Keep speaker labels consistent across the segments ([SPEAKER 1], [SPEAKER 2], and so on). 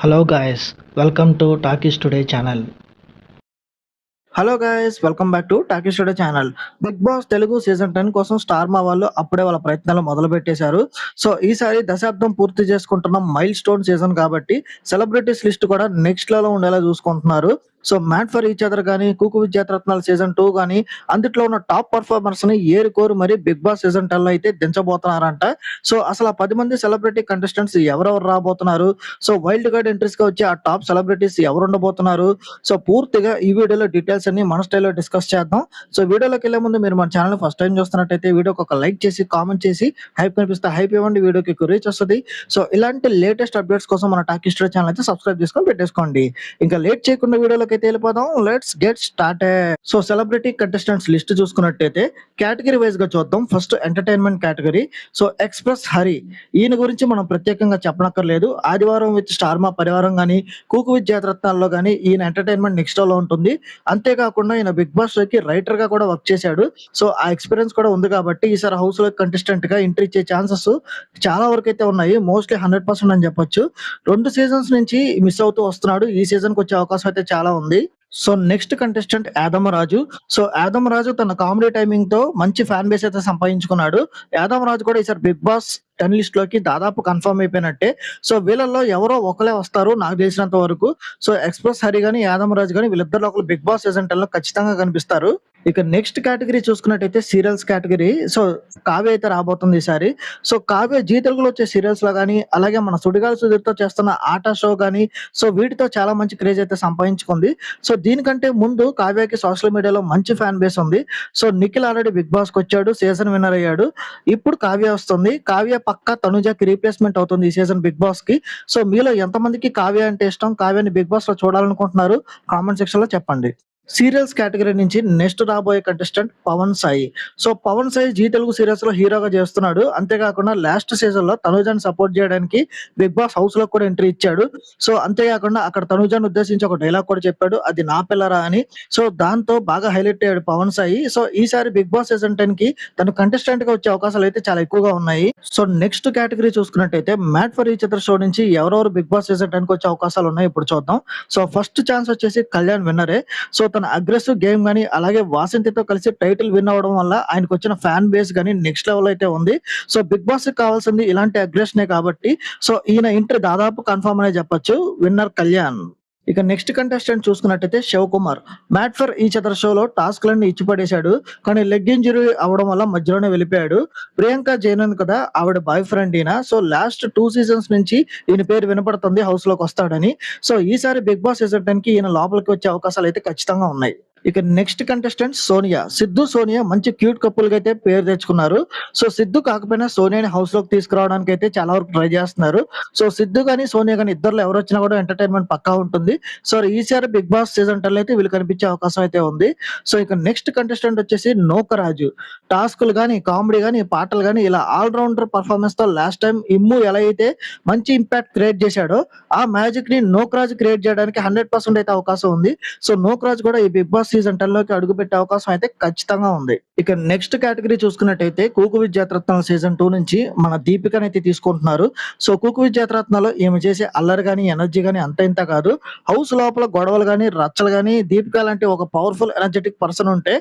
[SPEAKER 1] Hello guys, welcome to Talkies Today channel.
[SPEAKER 2] Hello guys welcome back to Talkie Studio channel. Bigg Boss Telugu season 10 కోసం star మా వాళ్ళు అప్పుడే వాళ్ళ ప్రయత్నాలు మొదలు పెట్టేశారు. సో ఈసారి దశాబ్దం పూర్తి చేసుకుంటున్న మైల్ స్టోన్ సీజన్ కాబట్టి సెలబ్రిటీస్ లిస్ట్ కూడా నెక్స్ట్ లెవెల్ ఉండేలా చూసుకుంటున్నారు. So made for each other కానీ, కుకు విద్యారత్నాలు సీజన్ 2 కానీ అందుట్లో ఉన్న టాప్ పర్ఫార్మర్స్ ని ఏరుకోరు మరి బిగ్ బాస్ సీజన్ 10 లో అయితే దించబోతున్నారంట. సో అసలు ఆ 10 మంది సెలబ్రిటీ కంటెస్టెంట్స్ ఎవరెవరు రాబోతున్నారు, సో వైల్డ్ కార్డ్ ఎంట్రీస్ గా వచ్చే ఆ టాప్ సెలబ్రిటీస్ ఎవరు ఉండబోతున్నారు, సో పూర్తిగా ఈ వీడియోలో డీటెయిల్స్ అన్ని మన స్టైల్లో డిస్కస్ చేద్దాం. సో వీడియోలోకి వెళ్ళే ముందు మీరు మన ఛానల్ ఫస్ట్ టైం చూస్తున్నట్టయితే వీడియోకి ఒక లైక్ చేసి కామెంట్ చేసి హైప్ కనిపిస్తే హైప్ ఇవ్వండి, వీడియోకి ఎక్కువ రీచ్ వస్తుంది. సో ఇలాంటి లేటెస్ట్ అప్డేట్స్ కోసం మన టాకీ స్టూడియో ఛానల్ అయితే సబ్స్క్రైబ్ చేసుకొని పెట్టేసుకోండి. ఇంకా లేట్ చేయకుండా వీడియోలోకి అయితే వెళ్ళిపోదాం. Let's get started. So celebrity contestants list చూసుకున్నట్టయితే కేటగిరీ వైజ్ గా చూద్దాం. First entertainment category. So express Hari, ఈయన గురించి మనం ప్రత్యేకంగా చెప్పనక్కర్లేదు. ఆదివారం విత్ స్టార్ మా పరివారం కానీ, కూకు విత్ జాతరత్నాల్లో కానీ ఈయన ఎంటర్టైన్మెంట్ నెక్స్ట్ లో ఉంటుంది. అంతేకాకుండా ఈయన బిగ్ బాస్ లోకి రైటర్ గా కూడా వర్క్ చేశాడు. సో ఆ ఎక్స్పీరియన్స్ కూడా ఉంది కాబట్టి ఈసారి హౌస్ లో కంటెస్టెంట్ గా ఎంట్రీ ఇచ్చే ఛాన్సెస్ చాలా వరకు అయితే ఉన్నాయి. మోస్ట్లీ 100% అని చెప్పొచ్చు. 2 సీజన్స్ నుంచి మిస్ అవుతూ వస్తున్నాడు. ఈ సీజన్ కి వచ్చే అవకాశం అయితే చాలా ఉంది. So next contestant Yadamaraju. So Yadamaraju తన కామెడీ టైమింగ్ తో మంచి ఫ్యాన్ బేస్ అయితే సంపాదించుకున్నాడు. యాదమరాజు కూడా ఈసారి బిగ్ బాస్ 10 లిస్ట్ లోకి దాదాపు కన్ఫర్మ్ అయిపోయినట్టే. సో వీళ్ళల్లో ఎవరో ఒకరే వస్తారు నాకు తెలిసినంత వరకు. సో ఎక్స్ప్రెస్ హరి గాని, యాదమరాజు గాని వీళ్ళిద్దరిలో ఒకరు బిగ్ బాస్ సీజన్ 10 లో ఖచ్చితంగా కనిపిస్తారు. ఇక నెక్స్ట్ కేటగిరీ చూసుకున్నట్టయితే సీరియల్స్ కేటగిరీ. సో కావ్య అయితే రాబోతుంది ఈసారి. సో కావ్య జీ తెలుగులో వచ్చే సీరియల్స్ లో గానీ, అలాగే మన సుడిగాలి సుధీర్తో చేస్తున్న ఆటా షో గానీ, సో వీటితో చాలా మంచి క్రేజ్ అయితే సంపాదించుకుంది. సో దీనికంటే ముందు కావ్యకి సోషల్ మీడియాలో మంచి ఫ్యాన్ బేస్ ఉంది. So Nikhil already Bigg Boss కి వచ్చాడు, సీజన్ విన్నర్ అయ్యాడు. ఇప్పుడు కావ్య వస్తుంది. కావ్య పక్క తనుజకి రీప్లేస్మెంట్ అవుతుంది ఈ సీజన్ బిగ్ బాస్ కి. సో మీలో ఎంతమందికి కావ్య అంటే ఇష్టం, కావ్యని బిగ్ బాస్ లో చూడాలనుకుంటున్నారు, కామెంట్ సెక్షన్ లో చెప్పండి. సీరియల్స్ కేటగిరీ నుంచి నెక్స్ట్ రాబోయే contestant Pavan Sai. So Pavan Sai Zee Telugu serials లో హీరోగా చేస్తున్నాడు. అంతేకాకుండా లాస్ట్ సీజన్ లో తనుజాని సపోర్ట్ చేయడానికి బిగ్ బాస్ హౌస్ లో కూడా ఎంట్రీ ఇచ్చాడు. సో అంతేకాకుండా అక్కడ తనుజాని ఉద్దేశించి ఒక డైలాగ్ కూడా చెప్పాడు, అది నా పిల్లరా అని. సో దాంతో బాగా హైలైట్ అయ్యాడు పవన్ సాయి. సో ఈసారి బిగ్ బాస్ సీజన్ 10 కి తను కంటెస్టెంట్ గా వచ్చే అవకాశాలు అయితే చాలా ఎక్కువగా ఉన్నాయి. సో నెక్స్ట్ కేటగిరీ చూసుకున్నట్టయితే mat for each other show నుంచి ఎవరెవరు బిగ్ బాస్ సీజన్ 10 కి వచ్చే అవకాశాలు ఉన్నాయి ఇప్పుడు చూద్దాం. సో ఫస్ట్ ఛాన్స్ వచ్చేసి కళ్యాణ్ విన్నరే. సో తన అగ్రెసివ్ గేమ్ గానీ, అలాగే వాసంతితో కలిసి టైటిల్ విన్ అవ్వడం వల్ల ఆయనకు వచ్చిన ఫ్యాన్ బేస్ గానీ నెక్స్ట్ లెవెల్ అయితే ఉంది. సో బిగ్ బాస్ కి కావాల్సింది ఇలాంటి అగ్రెషనే కాబట్టి సో ఈయన ఎంట్రీ దాదాపు కన్ఫర్మ్ అనే చెప్పొచ్చు. విన్నర్ కళ్యాణ్. ఇక నెక్స్ట్ కంటెస్టెంట్ చూసుకున్నట్టయితే Shivakumar. Made for each other షోలో టాస్క్ లన్నీ ఇచ్చి పడేశాడు. కానీ లెగ్ ఇంజరీ అవడం వల్ల మధ్యలోనే వెళ్ళిపోయాడు. ప్రియాంక జైన్ ఉంది కదా, ఆవిడ బాయ్ ఫ్రెండ్ ఈయన. సో లాస్ట్ 2 సీజన్స్ నుంచి ఈయన పేరు వినపడుతుంది హౌస్ లోకి వస్తాడని. సో ఈసారి బిగ్ బాస్ సీజన్ 10 కి ఈయన లోపలికి వచ్చే అవకాశాలు అయితే ఖచ్చితంగా ఉన్నాయి. ఇక నెక్స్ట్ కంటెస్టెంట్ సోనియా. సిద్ధు సోనియా మంచి క్యూట్ కపుల్ గా అయితే పేరు తెచ్చుకున్నారు. సో సిద్ధు కాకపోయినా సోనియాని హౌస్ లోకి తీసుకురావడానికి అయితే చాలా వరకు ట్రై చేస్తున్నారు. సో సిద్ధు గానీ, సోనియా గానీ ఇద్దరు ఎవరు వచ్చినా కూడా ఎంటర్టైన్మెంట్ పక్కా ఉంటుంది. సో ఈసారి బిగ్ బాస్ సీజన్ 10 అయితే వీళ్ళు కనిపించే అవకాశం అయితే ఉంది. సో ఇక నెక్స్ట్ కంటెస్టెంట్ వచ్చేసి నోకరాజు. టాస్కులు గానీ, కామెడీ గానీ, పాటలు గానీ ఇలా ఆల్ రౌండర్ పర్ఫార్మెన్స్ తో లాస్ట్ టైం ఇమ్ము ఎలా అయితే మంచి ఇంపాక్ట్ క్రియేట్ చేశాడో ఆ మ్యాజిక్ ని నోకరాజు క్రియేట్ చేయడానికి 100% అయితే అవకాశం ఉంది. సో నోకరాజు కూడా ఈ బిగ్ బాస్ సీజన్ 10 లోకి అడుగు పెట్టే అవకాశం అయితే ఖచ్చితంగా ఉంది. ఇక నెక్స్ట్ కేటగిరీ చూసుకున్నట్టయితే కూకు విద్యారత్నాల సీజన్ 2 నుంచి మన దీపికని అయితే తీసుకుంటున్నారు. సో కూకు విద్యారత్నాలో ఈమె చేసే అల్లరి గానీ, ఎనర్జీ గానీ అంత ఇంత కాదు. హౌస్ లోపల గొడవలు గానీ, రచ్చలు గానీ దీపిక లాంటి ఒక పవర్ఫుల్ ఎనర్జెటిక్ పర్సన్ ఉంటే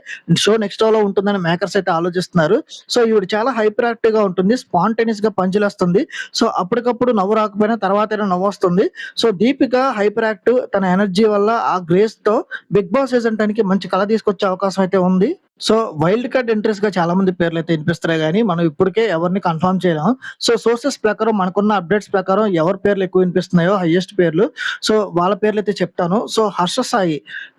[SPEAKER 2] షో నెక్స్ట్ లో ఉంటుందని మేకర్స్ అయితే ఆలోచిస్తున్నారు. సో ఈవిడ చాలా హైపర్ యాక్టివ్ గా ఉంటుంది, స్పాంటేనియస్ గా పంచులేస్తుంది. సో అప్పటికప్పుడు నవ్వు రాకపోయినా తర్వాత నవ్వు వస్తుంది. సో దీపిక హైపర్ యాక్టివ్, తన ఎనర్జీ వల్ల ఆ గ్రేస్ తో బిగ్ బాస్ సీజన్ 10 కి మంచి కళ తీసుకొచ్చే అవకాశం అయితే ఉంది. సో వైల్డ్ కార్డ్ ఎంట్రీస్ గా చాలా మంది పేర్లు అయితే వినిపిస్తున్నాయి కానీ మనం ఇప్పటికే ఎవరిని కన్ఫర్మ్ చేయలేం. సో సోర్సెస్ ప్రకారం మనకున్న అప్డేట్స్ ప్రకారం ఎవరి పేర్లు ఎక్కువ వినిపిస్తున్నాయో హైయెస్ట్ పేర్లు, సో వాళ్ళ పేర్లు అయితే చెప్తాను. సో హర్ష సాయి,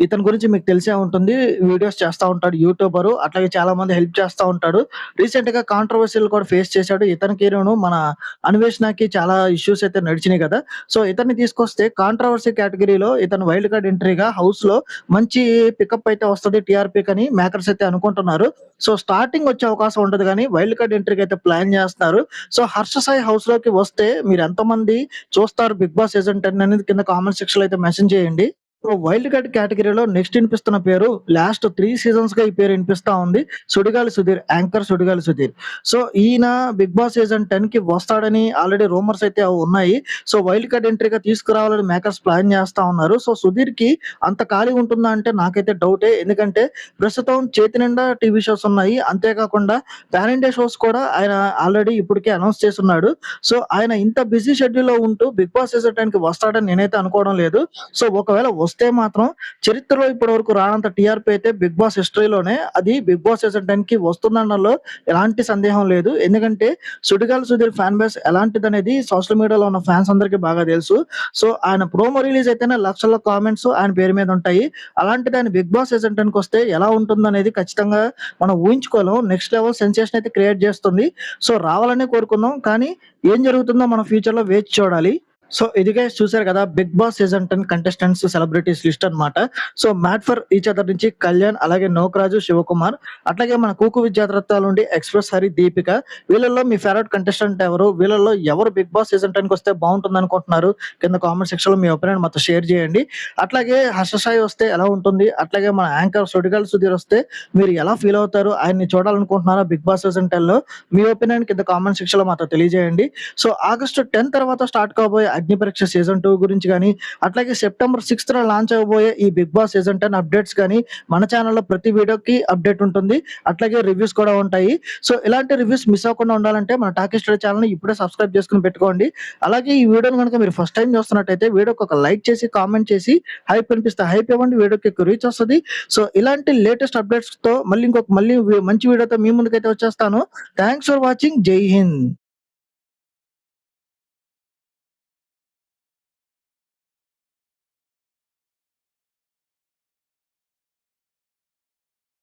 [SPEAKER 2] ఇతని గురించి మీకు తెలిసే ఉంటుంది, వీడియోస్ చేస్తూ ఉంటాడు, యూట్యూబర్, అట్లాగే చాలా మంది హెల్ప్ చేస్తూ ఉంటాడు. రీసెంట్ గా కాంట్రవర్సీలు కూడా ఫేస్ చేశాడు. ఇతనికి మన అన్వేషణకి చాలా ఇష్యూస్ అయితే నడిచినాయి కదా. సో ఇతన్ని తీసుకొస్తే కాంట్రవర్సీ కేటగిరీలో ఇతను వైల్డ్ కార్డ్ ఎంట్రీగా హౌస్ లో మంచి పికప్ అయితే వస్తుంది టీఆర్పీ అని మేకర్స్ అయితే అనుకుంటున్నారు. సో స్టార్టింగ్ వచ్చే అవకాశం ఉంటది కానీ వైల్డ్ కార్డ్ ఎంట్రీకి అయితే ప్లాన్ చేస్తున్నారు. సో హర్ష సాయి హౌస్ లోకి వస్తే మీరు ఎంతమంది చూస్తారు బిగ్ బాస్ సీజన్ 10 అనేది కింద కామెంట్ సెక్షన్ లో అయితే మెన్షన్ చేయండి. సో వైల్డ్ కార్డ్ కేటగిరీలో నెక్స్ట్ వినిపిస్తున్న పేరు లాస్ట్ 3 సీజన్స్‌గా ఈ పేరు వినిపిస్తా ఉంది. సుడిగాలి సుధీర్. యాంకర్ సుడిగాలి సుధీర్. సో ఈయన 'బిగ్ బాస్' సీజన్ 10కి వస్తాడని ఆల్రెడీ రూమర్స్ అయితే ఉన్నాయి. సో వైల్డ్ కార్డ్ ఎంట్రీగా తీసుకురావాలని మేకర్స్ ప్లాన్ చేస్తా ఉన్నారు. సో సుధీర్‌కి అంత ఖాళీ ఉంటుందా అంటే నాకైతే డౌటే. ఎందుకంటే ప్రస్తుతం చేతి నిండా టీవీ షోస్ ఉన్నాయి. అంతేకాకుండా పాన్ ఇండియా షోస్ కూడా ఆయన ఆల్రెడీ ఇప్పటికే అనౌన్స్ చేసున్నాడు. సో ఆయన ఇంత బిజీ షెడ్యూల్‌లో ఉంటూ 'బిగ్ బాస్' సీజన్ 10కి వస్తాడని నేనైతే అనుకోవడం లేదు. సో ఒకవేళ వస్తే మాత్రం చరిత్రలో ఇప్పటివరకు రానంత టీఆర్పీ అయితే 'బిగ్ బాస్' హిస్టరీలోనే అది 'బిగ్ బాస్' సీజన్ 10కి వస్తుందనడంలో ఎలాంటి సందేహం లేదు. ఎందుకంటే Sudigali Sudheer fan base ఎలాంటిదనేది social మీడియాలో ఉన్న ఫ్యాన్స్ అందరికీ బాగా తెలుసు. సో ఆయన ప్రోమో రిలీజ్ అయితేనే లక్షల్లో కామెంట్స్ ఆయన పేరు మీద ఉంటాయి. అలాంటిది ఆయన 'బిగ్ బాస్' సీజన్ 10కి వస్తే ఎలా ఉంటుందనేది ఖచ్చితంగా మనం ఊహించుకోలేం. నెక్స్ట్ లెవెల్ సెన్సేషన్ అయితే క్రియేట్ చేస్తుంది. సో రావాలనే కోరుకుందాం. కానీ ఏం జరుగుతుందో మనం ఫ్యూచర్‌లో వేచి చూడాలి. సో ఇది గైస్ చూసారు కదా 'Bigg Boss' season 10 contestants celebrities list అన్నమాట. So made for each other నుంచి కళ్యాణ్, అలాగే నోకరాజు, శివకుమార్, అట్లాగే మన కూకు విద్యార్థుల నుండి ఎక్స్‌ప్రెస్ హరి, దీపిక. వీళ్ళలో మీ ఫేవరెట్ కంటెస్టెంట్ ఎవరు? వీళ్ళలో ఎవరు 'బిగ్ బాస్' సీజన్ 10కి వస్తే బాగుంటుంది అనుకుంటున్నారు? కింద కామెంట్ సెక్షన్‌లో మీ ఒపీనియన్ మాతో షేర్ చేయండి. అట్లాగే హర్ష సాయి వస్తే ఎలా ఉంటుంది? అట్లాగే మన యాంకర్ సుడిగాలి సుధీర్ వస్తే మీరు ఎలా ఫీల్ అవుతారు? ఆయన్ని చూడాలనుకుంటున్నారా 'బిగ్ బాస్' సీజన్ 10లో? మీ ఒపీనియన్ కింద కామెంట్ సెక్షన్‌లో మాతో తెలియజేయండి. సో ఆగస్టు 10 తర్వాత స్టార్ట్ కాబోయే అగ్ని పరీక్ష సీజన్ 2 గురించి గాని, అట్లాగే సెప్టెంబర్ 6థ్ లాంచ్ అవ్వబోయే ఈ 'బిగ్ బాస్' సీజన్ 10 అప్డేట్స్ గాని మన ఛానెల్‌లో ప్రతి వీడియోకి అప్డేట్ ఉంటుంది. అట్లాగే రివ్యూస్ కూడా ఉంటాయి. సో ఇలాంటి రివ్యూస్ మిస్ అవ్వకుండా ఉండాలంటే మన టాకీ స్టడీ ఛానెల్‌ని ఇప్పుడే సబ్స్క్రైబ్ చేసుకొని పెట్టుకోండి. అలాగే ఈ వీడియోని గనుక మీరు ఫస్ట్ టైమ్ చూస్తున్నట్టయితే వీడియోకి ఒక లైక్ చేసి, కామెంట్ చేసి హైప్ అనిపిస్తే హైప్ ఇవ్వండి. వీడియోకి ఎక్కువ రీచ్ వస్తది. సో ఇలాంటి లేటెస్ట్ అప్డేట్స్‌తో మళ్ళీ మంచి వీడియోతో మీ ముందుకైతే వచ్చేస్తాను. Thanks for watching. జై హింద్.